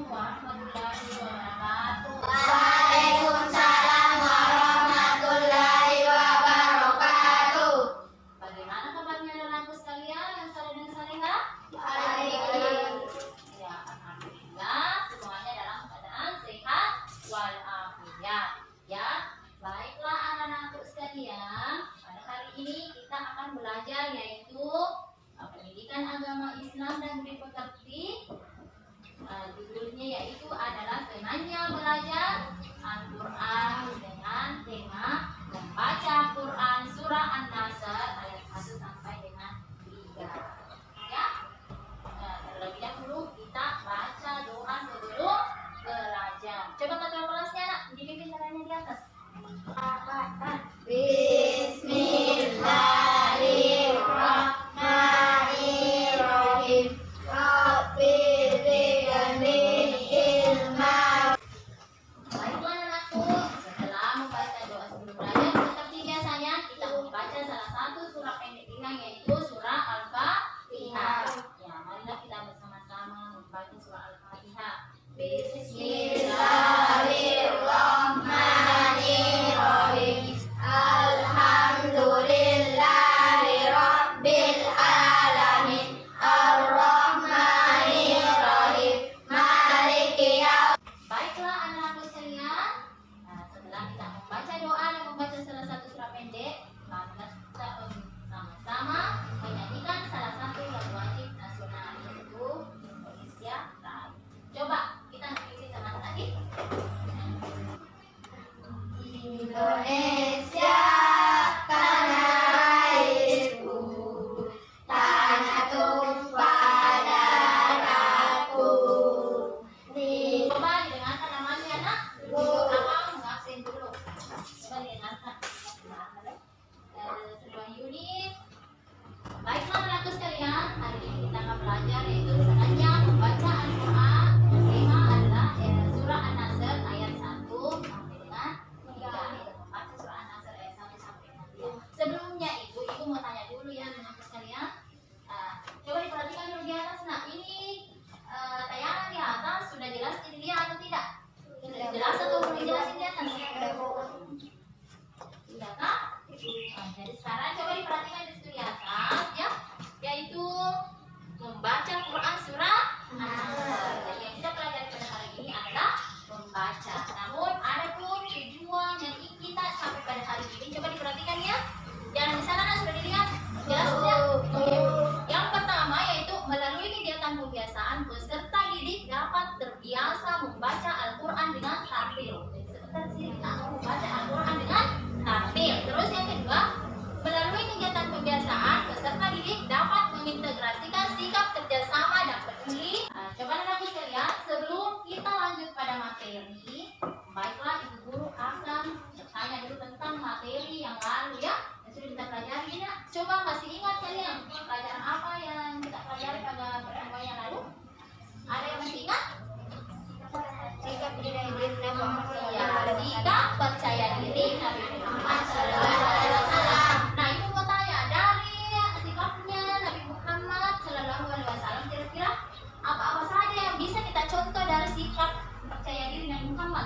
warahmatullahi wabarakatuh. Waalaikumsalam warahmatullahi wabarakatuh. Bagaimana kabarnya anak-anakku sekalian yang saleh dan salehah? Baik. Ya, alhamdulillah semuanya dalam keadaan sehat walafiat. Ya, baiklah anak-anakku sekalian. Pada hari ini kita akan belajar yaitu pendidikan agama Islam dan budi pekerti. Judulnya yaitu adalah Senangnya Belajar Al-Quran dengan tema membaca Quran surah An-Nasr ayat 1 sampai dengan 3. Ya, terlebih dahulu kita baca doa sebelum belajar. Coba kakak kelasnya nak dipimpin caranya di atas. Bismillahirrahmanirrahim. Rabbi zidni ilma. Baiklah anakku, setelah membaca doa sebelum belajar seperti biasanya kita membaca salah satu surah pendek ringan yaitu surah Al-Fatihah. Ya, marilah kita bersama-sama membaca surah Al-Fatihah. Bismillahirrahmanirrahim. Alhamdulillahi rabbil alamin. Ar-Rahmanirrahim. Maliki yaum. Baiklah anak-anakku sekalian, setelah kita membaca doa dan membaca salah satu surah pendek, marilah kita sama-sama menyanyikan salah satu lagu wajib nasional yaitu Indonesia Raya. Coba kita ikuti teman tadi. Indonesia tanah airku, tanah tumpah darahku. Coba didengarkan namanya nak. Abang mengaksen dulu. Coba didengarkan. Sebuah unit. Baiklah anakku sekalian, hari ini kita akan belajar yaitu senangnya membaca Al-Quran. Tema adalah surah An-Nasr ayat 1 sampai dengan 3. Membaca surah An-Nasr ayat 1 sampai dengan 3. Sebelumnya itu, ibu mau tanya dulu ya anakku sekalian. Coba diperhatikan dulu di atas. Nah, ini tayangan di atas sudah jelas dilihat atau tidak? Jelas atau belum dijelasin di atas? Tidak kah? Jadi sekarang coba diperhatikan di situ di atas ya, yaitu membaca Quran surah An-Nasr. Jadi yang kita pelajari pada hari ini adalah membaca. Namun ada pun tujuan yang ingin kita capai pada hari ini. Coba diperhatikan ya. Yang di sana sudah dilihat jelas tidak? Oke. Yang pertama yaitu melalui kegiatan pembiasaan peserta didik dapat terbiasa membaca Al-Quran dengan tartil. Seperti kita membaca Al-Quran dengan tartil. Terus yang kedua, melalui kegiatan pembiasaan peserta didik dapat mengintegrasikan sikap kerjasama dan peduli. Coba anakku sekalian, sebelum kita lanjut pada materi, baiklah ibu guru akan bertanya dulu tentang materi yang lalu ya, yang sudah kita pelajari ya. Coba masih ingat kalian pelajaran apa yang kita pelajari pada pertemuan yang lalu? Ada yang masih ingat? Sikap diri Nabi Muhammad. Ya, sikap percaya diri Nabi Muhammad SAW. Nah, ibu mau tanya dari sikapnya Nabi Muhammad SAW, kira-kira apa-apa saja yang bisa kita contoh dari sikap percaya diri Nabi Muhammad?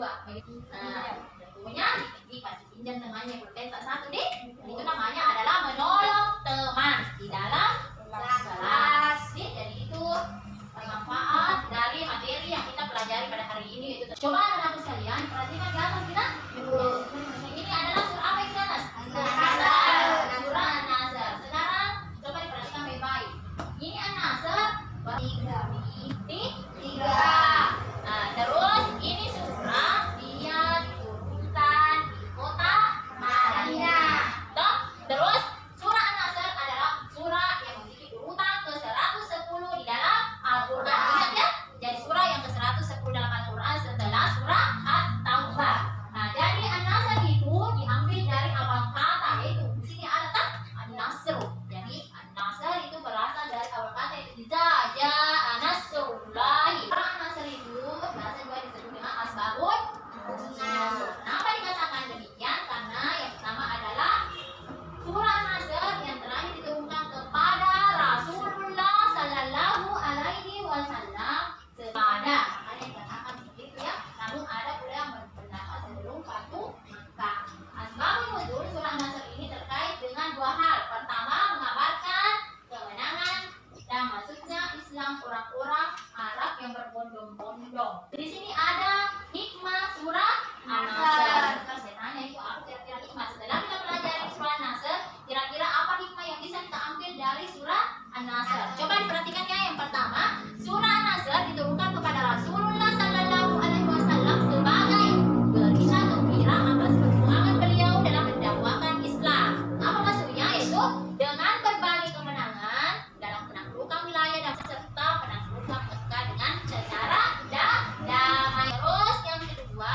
juga. Nah, tentunya dikasih pinjam temannya pulpen tak satu deh. Itu namanya adalah menolong teman di dalam kelas. Jadi itu manfaat dari materi yang kita pelajari pada hari ini. Itu coba anak-anak sekalian perhatikan di atas kita. Ini adalah surah apa yang di atas? Surah An-Nasr. Sekarang coba diperhatikan baik-baik. Ini An-Nasr tiga. Nah, terus ini surah dia diturunkan di kota Madinah. Toh, terus surah An-Nasr adalah surah yang memiliki urutan ke-110 di dalam Al-Quran. Ingat ya? Jadi surah yang ke-110 dalam Al-Quran setelah surah At-Taubah. Nah, jadi An-Nasr itu diambil dari awal kata, yaitu di sini ada tak An-Nasr. Jadi An-Nasr itu berasal dari awal kata, yaitu Ja'a Nasrullahi. An-Nasr itu biasa juga disebut dengan asbabun nuzul. Kenapa dikatakan demikian? Karena yang pertama adalah surah An-Nasr yang terakhir diturunkan kepada Rasulullah Sallallahu Alaihi Wasallam sepada, makanya dikatakan seperti itu ya. Namun ada pula yang berpendapat sebelum Fatu Makkah. Asbabun nuzul surah An-Nasr ini terkait dengan dua hal. Pertama, mengabarkan kemenangan dan masuknya Islam orang-orang Arab yang berbondong-bondong. Di sini ada hikmah surah An-Nasr. Terus saya tanya itu apa kira-kira hikmah? Setelah kita pelajari surah An-Nasr, kira-kira apa hikmah yang bisa kita ambil dari surah An-Nasr? Coba diperhatikan ya. Yang pertama, surah An-Nasr diturunkan kepada Rasulullah Sallallahu Alaihi Wasallam sebagai berita gembira atas perjuangan beliau dalam mendakwakan Islam. Apa maksudnya? Yaitu dengan berbagai kemenangan dalam penaklukan wilayah dan serta penaklukan Mekah dengan secara damai. Terus yang kedua,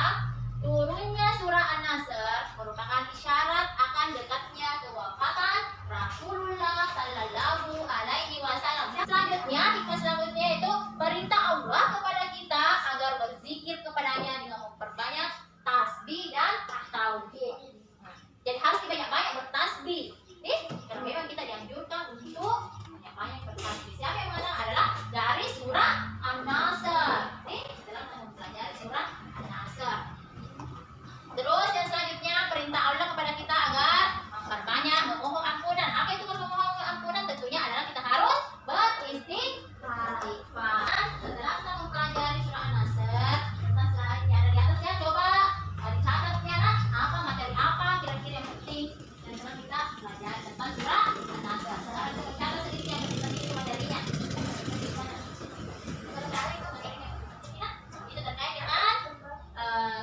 turunnya surah An-Nasr merupakan isyarat akan dekatnya kewafatan Rasulullah Sallallahu Alaihi Wasallam. Selanjutnya, hikmah selanjutnya itu perintah Allah kepada kita agar berzikir kepadanya dengan memperbanyak tasbih dan tauhid. Jadi harus banyak-banyak bertasbih. Karena memang kita dianjurkan untuk banyak-banyak bertasbih. Siapa yang mengatakan adalah dari surah An-Nasr. Setelah kita mempelajari surah An-Nasr. Terus yang selanjutnya perintah Allah kepada kita agar memperbanyak memohon ampunan. Apa itu memohon ampunan? Tentunya adalah kita harus beristighfar. Setelah kita mempelajari surah An-Nasr, kita selanjutnya ada di atas ya. Coba dicatat ya, apa materi apa kira-kira yang penting dan setelah kita belajar tentang surah An-Nasr. Sekarang kita bicara sedikit yang penting materinya. Itu terkait dengan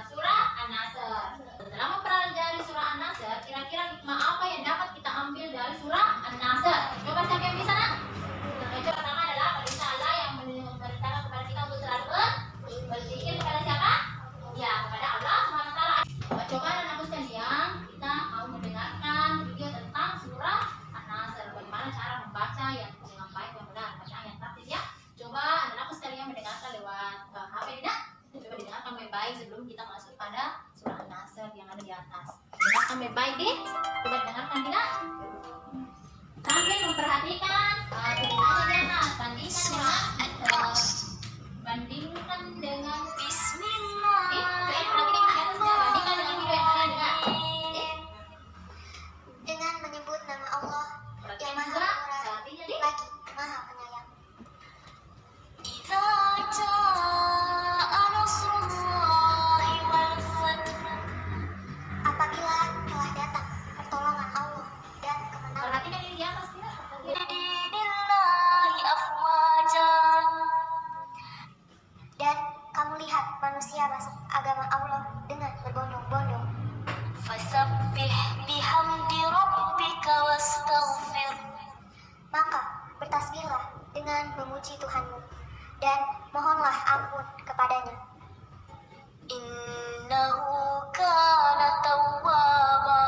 surah An-Nasr. Setelah mempelajari surah An-Nasr, kira-kira hikmah apa yang dapat kita ambil dari surah An-Nasr? Coba siapa yang bisa nak? Yang pertama adalah perintah Allah yang memerintahkan kepada kita untuk selalu berzikir kepada siapa? Ya, kepada Allah SWT. Coba anak-anak sekalian, kita mau mendengarkan video tentang surah An-Nasr. Bagaimana cara membaca yang dengan baik dan benar, bacaan yang tertib ya. Coba anak-anak sekalian mendengarkan lewat HP tidak? Coba dengarkan baik-baik sebelum kita masuk pada surah An-Nasr yang ada di atas. Dengarkan baik-baik deh. Coba dengarkan tidak? Sambil memperhatikan tulisannya di atas. Bandingkan dengan Bismillah. Perhatikan di atas ya. Bandingkan dengan video yang kalian dengar. Dengan menyebut nama Allah yang Perhatikan Maha juga Pemurah artinya deh. lagi Maha Penyayang. إذا جاء نصر الله والفتح Apabila telah datang pertolongan Allah dan kemenangan. Perhatikan ini di atas ya. بدين الله أفواجا Dan kamu lihat manusia masuk agama Allah dengan berbondong-bondong. فسبح بحمد ربك واستغفر Maka bertasbihlah dengan memuji Tuhanmu dan mohonlah ampun kepadanya. إنه كان توابا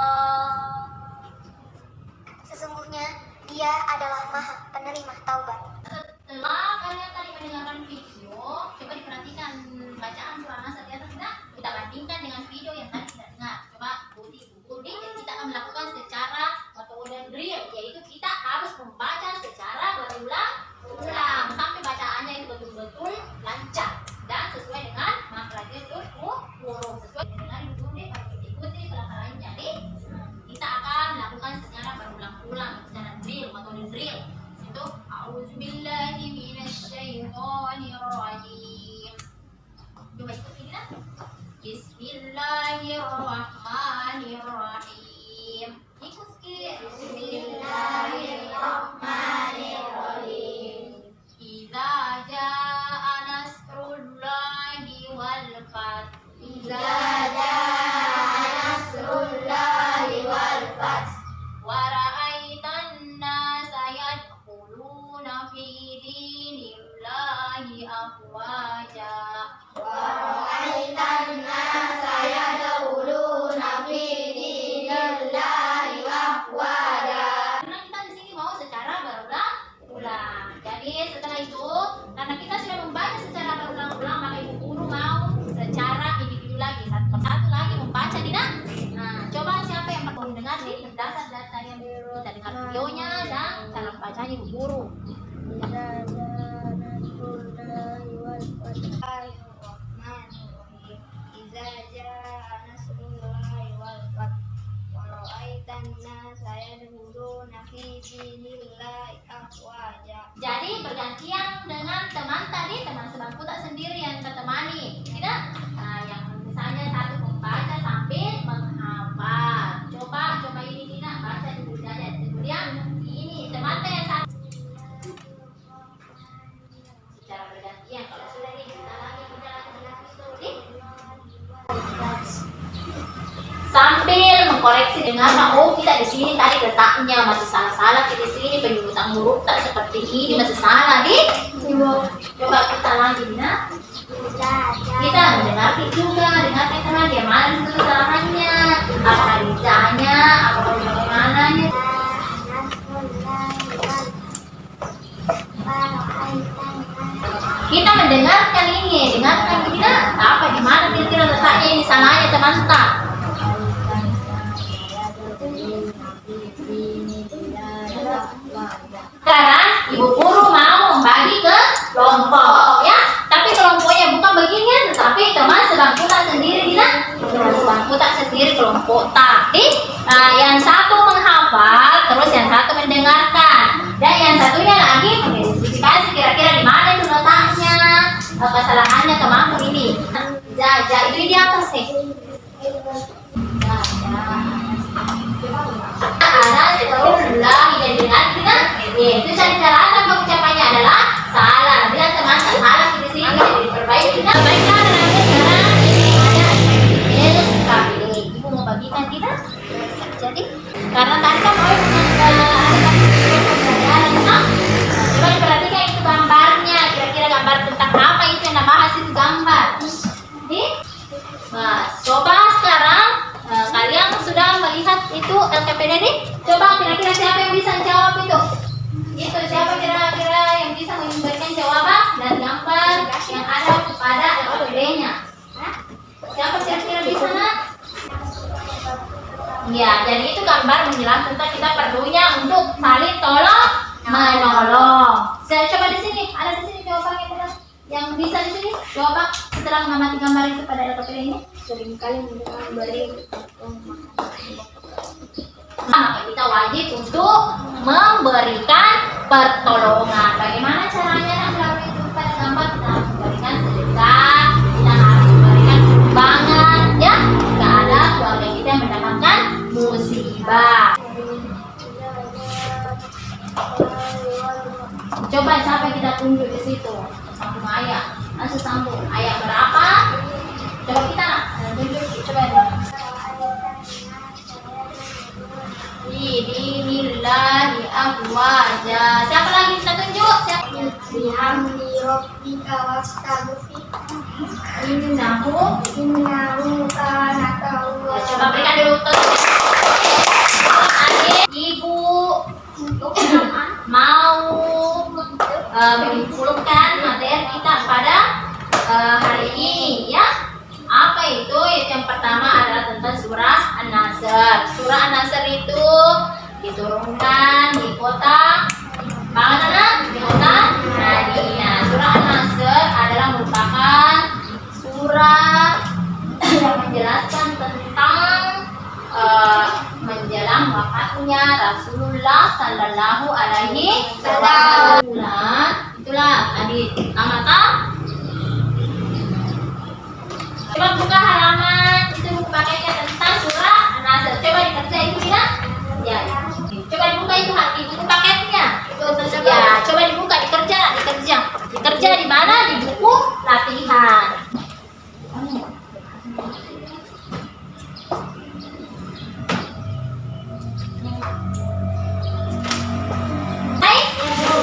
Sesungguhnya Dia adalah Maha Penerima Taubat. Setelah kalian tadi mendengarkan video, coba diperhatikan bacaan surah An-Nasr di atas tidak? Kita bandingkan dengan video yang tadi kita dengar. Coba bukti kita akan melakukan secara metode drill, yaitu kita harus membaca secara berulang-ulang sampai bacaannya itu betul-betul lancar dan sesuai dengan makhrajnya huruf. Bismillahirrahmanirrahim. Ikut ke Bismillahirrahmanirrahim. Idza jaa nasrullahi wal fath. Idza jaa nasrullahi wal fath. Wa ra'aitan nasa yadkhuluna fi dinillahi afwaja. Karena kita di sini mau secara berulang-ulang. Jadi setelah itu, karena kita sudah membaca secara berulang-ulang, maka ibu guru mau secara individu lagi, satu persatu lagi membaca, tidak? Nah, coba siapa yang pernah mendengar nih berdasar data yang kita dengar videonya dan cara membacanya ibu guru. Idza jaa nasrullahi wal fath wa ra'aitan nasa yadkhuluna fi dinillahi afwaja. Jadi bergantian dengan teman tadi, teman sebangku tak sendiri yang kita temani, tidak? Nah, yang misalnya satu membaca sambil menghafal. Coba ini tidak baca dulu saja. Kemudian ini teman yang satu secara bergantian. Kalau sudah ini kita lagi sambil mengkoreksi dengan oh kita di sini tadi letaknya masih salah-salah, di sini penyebutan huruf tak seperti ini masih salah di. Coba kita lagi nah. Kita mendengar juga dengarkan teman dia mana kesalahannya, apa rijanya, apa bagaimananya. Kita mendengarkan ini, dengarkan kita apa di mana kira-kira letaknya ini salahnya teman-teman. Sekarang ibu guru mau membagi ke kelompok ya, tapi kelompoknya bukan beginian, tetapi teman sebangku tak sendiri tidak, teman sebangku tak sendiri kelompok tadi. Yang satu menghafal, terus yang satu mendengarkan, dan yang satunya lagi mengidentifikasi kira-kira di mana itu letaknya, kesalahannya temanku ini. Jaja itu di atas sih. Ada setelah identitas itu cara pengucapannya adalah salah. Bila teman tak salah di sini jadi diperbaiki. Baiklah, sekarang ada ibu mau bagikan tidak? Jadi karena tadi kan coba diperhatikan itu gambarnya, kira-kira gambar tentang apa itu yang bahas itu gambar. Nah, coba sekarang kalian sudah melihat itu LKPD ini? Coba kira-kira siapa yang bisa jawab itu? Itu siapa kira-kira yang bisa memberikan jawaban dan gambar yang ada pada LKPD-nya? Siapa kira-kira bisa nak? Ya, jadi itu gambar menjelaskan tentang kita perlunya untuk saling tolong menolong. Saya coba di sini, ada di sini jawabannya benar. Yang bisa di sini coba setelah mengamati gambar itu pada LKPD ini. Seringkali mendengar dari Maka kita wajib untuk memberikan pertolongan. Bagaimana caranya nak melalui itu pada gambar? Kita harus memberikan sedekah, kita harus memberikan sumbangan, ya. Jika ada keluarga kita yang mendapatkan musibah. Coba siapa kita tunjuk di situ? Sambung ayat. Langsung sambung ayat berapa? Coba kita tunjuk, coba ini. Bismillahi afwaja. Siapa lagi kita tunjuk? Siapa? bihamdi rabbika wastaghfir Innahu. kana tawwaba. Coba berikan dulu adik, ibu mau menyimpulkan materi kita pada hari ini ya. Apa itu? Yang pertama adalah tentang surah An-Nasr. Surah An-Nasr itu diturunkan di kota mana? Di kota Madinah. Surah An-Nasr adalah merupakan surah yang menjelaskan tentang menjelang wafatnya Rasulullah Sallallahu Alaihi Wasallam. Itulah tadi amata. Coba buka halaman itu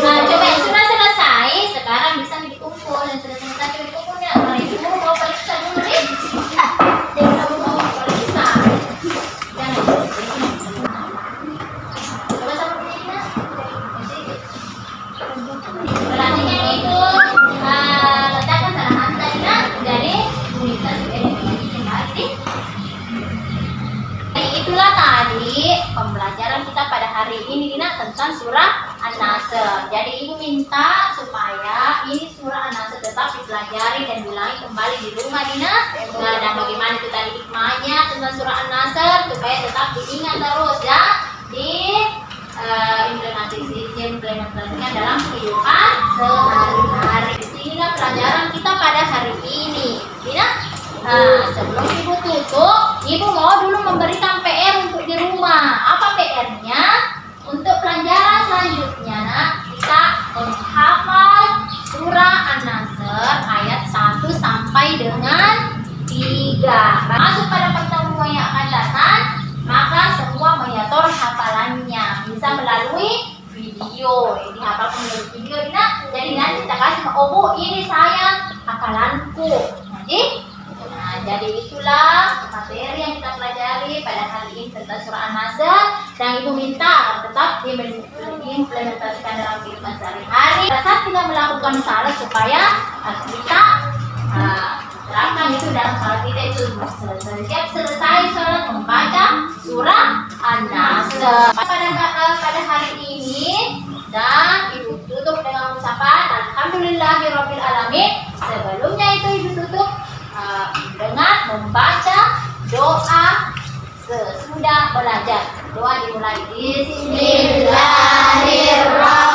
Nah, coba yang sudah selesai, sekarang bisa dikumpul. Yang sudah selesai coba dikumpulnya. Nah, ibu mau periksa dulu nih. Ibu mau periksa. Jangan. Coba sama Dina. Perhatikan itu. Letakkan salah antara. Jadi, kita sudah kembali. Itulah tadi pembelajaran kita pada hari ini Dina tentang surah An-Nasr. Jadi ibu minta supaya ini surah An-Nasr tetap dipelajari dan diulangi kembali di rumah Dina. Nah, dan bagaimana itu tadi hikmahnya tentang surah An-Nasr supaya tetap diingat terus ya di implementasikan dalam kehidupan sehari-hari. Inilah pelajaran kita pada hari ini Dina. Sebelum ibu tutup, ibu mau dulu memberikan PR untuk di rumah. Apa PR-nya? Untuk pelajaran selanjutnya, kita menghafal surah An-Nasr ayat 1 sampai dengan 3. Masuk pada pertemuan yang akan datang, maka semua menyetor hafalannya. Bisa melalui video. Ini hafal melalui video, jadi nanti kita kasih Bu, ini saya hafalanku. Jadi itulah materi yang kita pelajari pada hari ini tentang surah An-Nasr, dan ibu minta tetap diimplementasikan dalam kehidupan sehari-hari. Saat kita melakukan salat supaya kita terapkan itu dalam salat kita itu setiap selesai salat membaca surah An-Nasr. Pada hari ini dan ibu tutup dengan ucapan Alhamdulillahirabbil alamin. Sebelumnya itu ibu tutup dengan membaca doa sesudah belajar. Doa dimulai. Bismillahirrahmanirrahim.